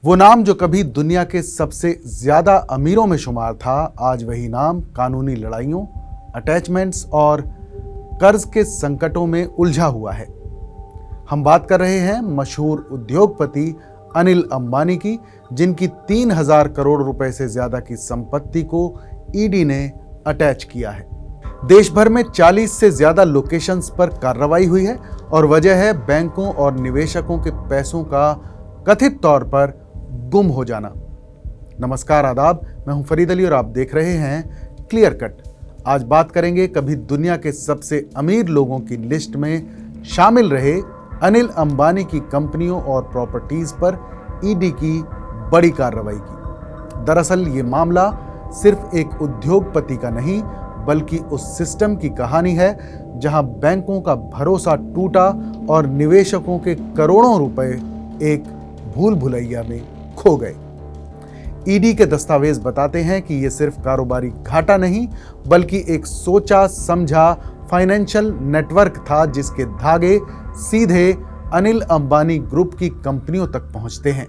वो नाम जो कभी दुनिया के सबसे ज्यादा अमीरों में शुमार था, आज वही नाम कानूनी लड़ाइयों, अटैचमेंट्स और कर्ज के संकटों में उलझा हुआ है। हम बात कर रहे हैं मशहूर उद्योगपति अनिल अंबानी की, जिनकी 3000 करोड़ रुपए से ज्यादा की संपत्ति को ईडी ने अटैच किया है। देश भर में 40 से ज्यादा लोकेशंस पर कार्रवाई हुई है और वजह है बैंकों और निवेशकों के पैसों का कथित तौर पर गुम हो जाना। नमस्कार, आदाब, मैं हूं फरीद अली और आप देख रहे हैं क्लियर कट। आज बात करेंगे कभी दुनिया के सबसे अमीर लोगों की लिस्ट में शामिल रहे अनिल अंबानी की कंपनियों और प्रॉपर्टीज पर ईडी की बड़ी कार्रवाई की। दरअसल ये मामला सिर्फ एक उद्योगपति का नहीं, बल्कि उस सिस्टम की कहानी है जहां बैंकों का भरोसा टूटा और निवेशकों के करोड़ों रुपए एक भूल भुलैया में खो गए। ईडी के दस्तावेज बताते हैं कि यह सिर्फ कारोबारी घाटा नहीं, बल्कि एक सोचा समझा फाइनेंशियल नेटवर्क था जिसके धागे सीधे अनिल अंबानी ग्रुप की कंपनियों तक पहुंचते हैं।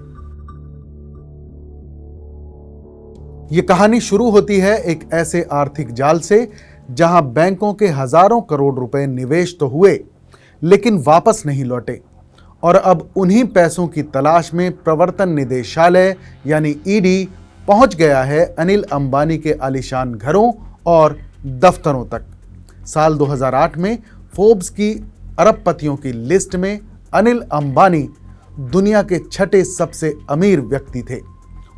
यह कहानी शुरू होती है एक ऐसे आर्थिक जाल से जहां बैंकों के हजारों करोड़ रुपए निवेश तो हुए, लेकिन वापस नहीं लौटे और अब उन्हीं पैसों की तलाश में प्रवर्तन निदेशालय यानी ईडी पहुंच गया है अनिल अंबानी के आलीशान घरों और दफ्तरों तक। साल 2008 में फोर्ब्स की अरबपतियों की लिस्ट में अनिल अंबानी दुनिया के छठे सबसे अमीर व्यक्ति थे।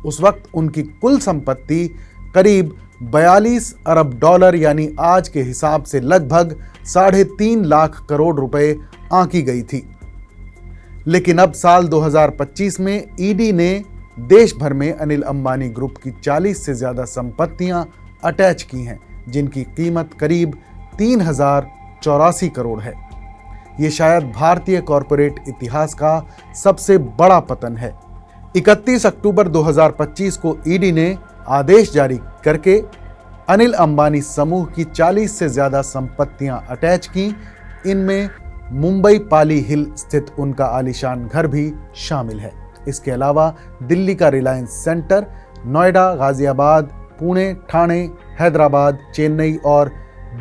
उस वक्त उनकी कुल संपत्ति करीब 42 अरब डॉलर यानी आज के हिसाब से लगभग 3.5 लाख करोड़ रुपए आंकी गई थी। लेकिन अब साल 2025 में ईडी ने देश भर में अनिल अंबानी ग्रुप की 40 से ज्यादा संपत्तियां अटैच की हैं, जिनकी कीमत करीब 3084 करोड़ है। ये शायद भारतीय कॉरपोरेट इतिहास का सबसे बड़ा पतन है। 31 अक्टूबर 2025 को ईडी ने आदेश जारी करके अनिल अंबानी समूह की 40 से ज्यादा संपत्तियां अटैच की। इनमें मुंबई पाली हिल स्थित उनका आलीशान घर भी शामिल है। इसके अलावा दिल्ली का रिलायंस सेंटर, नोएडा, गाजियाबाद, पुणे, ठाणे, हैदराबाद, चेन्नई और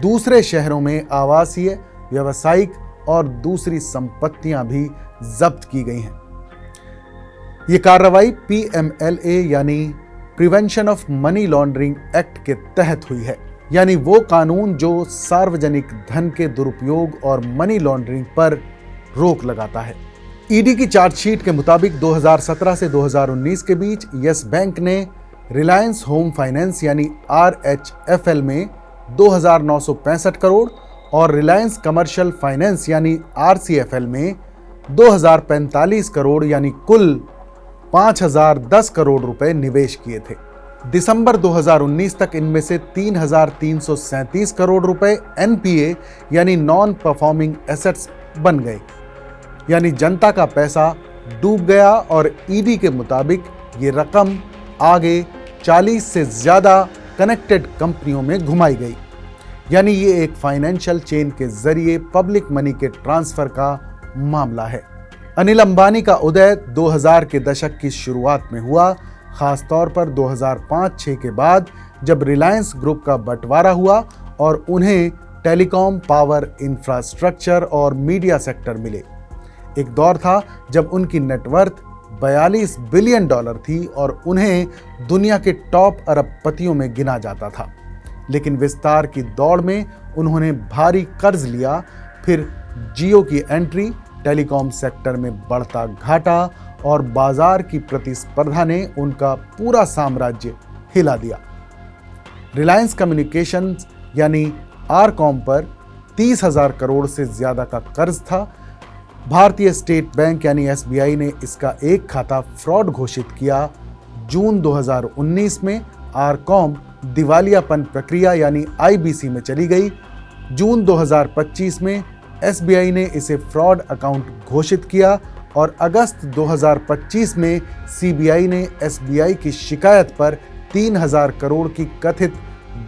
दूसरे शहरों में आवासीय, व्यावसायिक और दूसरी संपत्तियां भी जब्त की गई हैं। ये कार्रवाई PMLA यानी prevention of money laundering act के तहत हुई है, यानी वो कानून जो सार्वजनिक धन के दुरुपयोग और मनी लॉन्ड्रिंग पर रोक लगाता है। ईडी की चार्जशीट के मुताबिक 2017 से 2019 के बीच यस बैंक ने रिलायंस होम फाइनेंस यानी RHFL में 2965 करोड़ और रिलायंस कमर्शियल फाइनेंस यानी RCFL में 2045 करोड़ यानी कुल 5010 करोड़ रुपए निवेश किए थे। दिसंबर 2019 तक इनमें से 3337 करोड़ रुपए NPA यानी नॉन परफॉर्मिंग एसेट्स बन गए, यानी जनता का पैसा डूब गया और ईडी के मुताबिक ये रकम आगे 40 से ज्यादा कनेक्टेड कंपनियों में घुमाई गई। यानी ये एक फाइनेंशियल चेन के जरिए पब्लिक मनी के ट्रांसफर का मामला है। अनिल अंबानी का उदय 2000 के दशक की शुरुआत में हुआ, खासतौर पर 2005-06 के बाद जब रिलायंस ग्रुप का बंटवारा हुआ और उन्हें टेलीकॉम, पावर, इंफ्रास्ट्रक्चर और मीडिया सेक्टर मिले। एक दौर था जब उनकी नेटवर्थ 42 बिलियन डॉलर थी और उन्हें दुनिया के टॉप अरबपतियों में गिना जाता था। लेकिन विस्तार की दौड़ में उन्होंने भारी कर्ज लिया, फिर जियो की एंट्री, टेलीकॉम सेक्टर में बढ़ता घाटा और बाजार की प्रतिस्पर्धा ने उनका पूरा साम्राज्य हिला दिया। रिलायंस कम्युनिकेशंस यानी आरकॉम पर 30,000 करोड़ से ज्यादा का कर्ज था। भारतीय स्टेट बैंक यानी SBI ने इसका एक खाता फ्रॉड घोषित किया। जून 2019 में आरकॉम दिवालियापन प्रक्रिया यानी IBC में चली गई। जून 2025 में SBI ने इसे फ्रॉड अकाउंट घोषित किया और अगस्त 2025 में CBI ने SBI की शिकायत पर 3000 करोड़ की कथित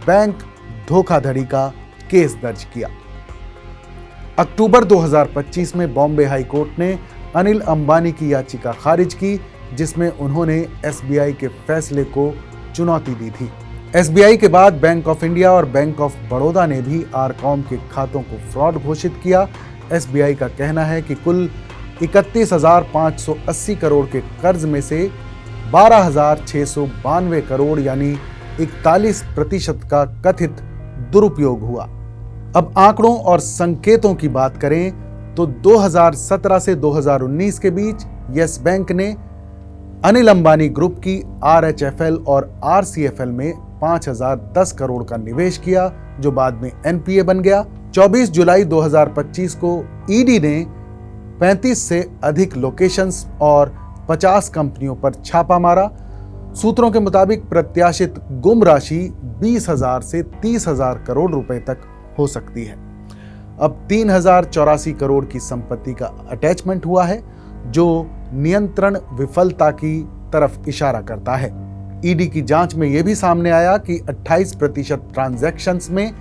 बैंक धोखाधड़ी का केस दर्ज किया। अक्टूबर 2025 में बॉम्बे हाई कोर्ट ने अनिल अंबानी की याचिका खारिज की। जिसमें उन्होंने एसबीआई के फैसले को चुनौती दी थी। एसबीआई के बाद बैंक ऑफ इंडिया और बैंक ऑफ बड़ौदा ने भी आरकॉम के खातों को फ्रॉड घोषित किया। एसबीआई का कहना है कि कुल 31,580 करोड़ के कर्ज में से 12,692 करोड़ यानी 41% का कथित दुरुपयोग हुआ। अब आंकड़ों और संकेतों की बात करें तो 2017 से 2019 के बीच यस बैंक ने अनिल अंबानी ग्रुप की आरएचएफएल और आरसीएफएल में 5,010 करोड़ का निवेश किया, जो बाद में एनपीए बन गया। 24 जुलाई 2025 को ईडी ने 35 से अधिक लोकेशंस और 50 कंपनियों पर छापा मारा। सूत्रों के मुताबिक प्रत्याशित गुम राशि 20,000 से 30,000 करोड़ रुपए तक हो सकती है। अब 3,084 करोड़ की संपत्ति का अटैचमेंट हुआ है, जो नियंत्रण विफलता की तरफ इशारा करता है। ईडी की जांच में यह भी सामने आया कि 28% ट्रांजैक्शंस में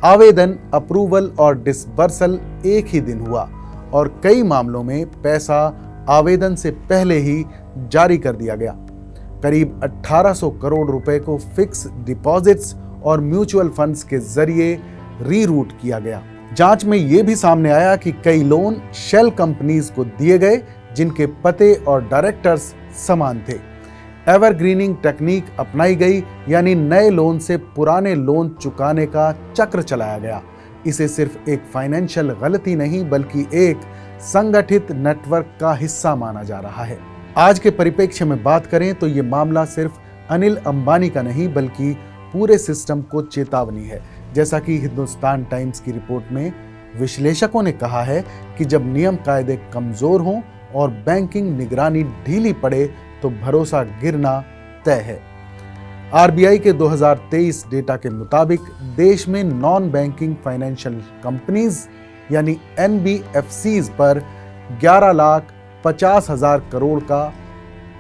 आवेदन, अप्रूवल और डिसबर्सल एक ही दिन हुआ और कई मामलों में पैसा आवेदन से पहले ही जारी कर दिया गया। करीब 1,800 करोड़ रुपए को फिक्स डिपॉजिट्स और म्यूचुअल फंड्स के जरिए रीरूट किया गया। जांच में यह भी सामने आया कि कई लोन शेल कंपनीज को दिए गए जिनके पते और डायरेक्टर्स समान थे। एवरग्रीनिंग टेक्निक अपनाई गई, यानी नए लोन से पुराने लोन चुकाने का चक्र चलाया गया। इसे सिर्फ एक फाइनेंशियल गलती नहीं बल्कि एक संगठित नेटवर्क का हिस्सा माना जा रहा है। आज के परिप्रेक्ष्य में बात करें तो ये मामला सिर्फ अनिल अंबानी का नहीं बल्कि पूरे सिस्टम को चेतावनी है। जैसा कि हिंदुस्तान टाइम्स की रिपोर्ट में विश्लेषकों ने कहा है कि जब नियम कायदे कमजोर हों और बैंकिंग निगरानी ढीली पड़े तो भरोसा गिरना तय है। आरबीआई के 2023 डेटा के मुताबिक देश में नॉन बैंकिंग फाइनेंशियल कंपनीज यानी एनबीएफसीज पर 11,50,000 करोड़ का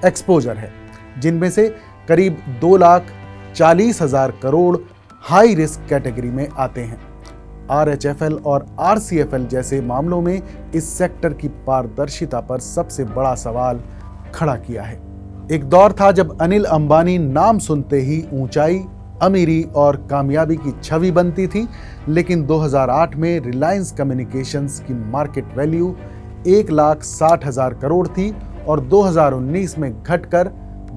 एक्सपोजर है, जिनमें से करीब 2,40,000 करोड़ हाई रिस्क कैटेगरी में आते हैं। आरएचएफएल और आरसीएफएल जैसे मामलों में इस सेक्टर की पारदर्शिता पर सबसे बड़ा सवाल खड़ा किया है। एक दौर था जब अनिल अंबानी नाम सुनते ही ऊंचाई, अमीरी और कामयाबी की छवि बनती थी, लेकिन 2008 में रिलायंस कम्युनिकेशंस की मार्केट वैल्यू 1,60,000 करोड़ थी और 2019 में घटकर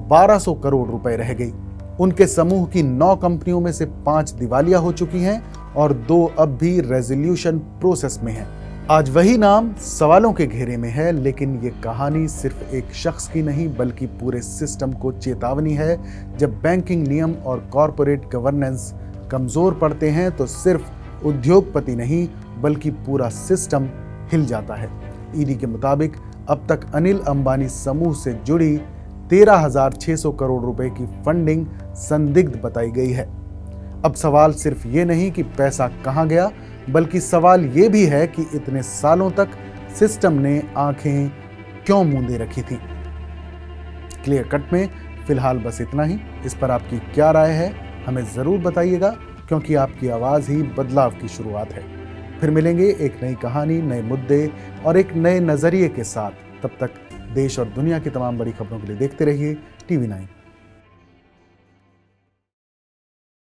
1,200 करोड़ रुपए रह गई। उनके समूह की 9 कंपनियों में से 5 दिवालिया हो चुकी हैं और 2 अब भी रेजोल्यूशन प्रोसेस में हैं। आज वही नाम सवालों के घेरे में है, लेकिन ये कहानी सिर्फ एक शख्स की नहीं बल्कि पूरे सिस्टम को चेतावनी है। जब बैंकिंग नियम और कॉरपोरेट गवर्नेंस कमजोर पड़ते हैं तो सिर्फ उद्योगपति नहीं बल्कि पूरा सिस्टम हिल जाता है। ईडी के मुताबिक अब तक अनिल अंबानी समूह से जुड़ी 13,600 करोड़ रुपए की फंडिंग संदिग्ध बताई गई है। अब सवाल सिर्फ ये नहीं कि पैसा कहां गया, बल्कि सवाल ये भी है कि इतने सालों तक सिस्टम ने आंखें क्यों मूंदे रखी थी। क्लियर कट में फिलहाल बस इतना ही। इस पर आपकी क्या राय है हमें जरूर बताइएगा, क्योंकि आपकी आवाज ही बदलाव की शुरुआत है। फिर मिलेंगे एक नई कहानी, नए मुद्दे और एक नए नजरिए के साथ। तब तक देश और दुनिया की तमाम बड़ी खबरों के लिए देखते रहिए TV9।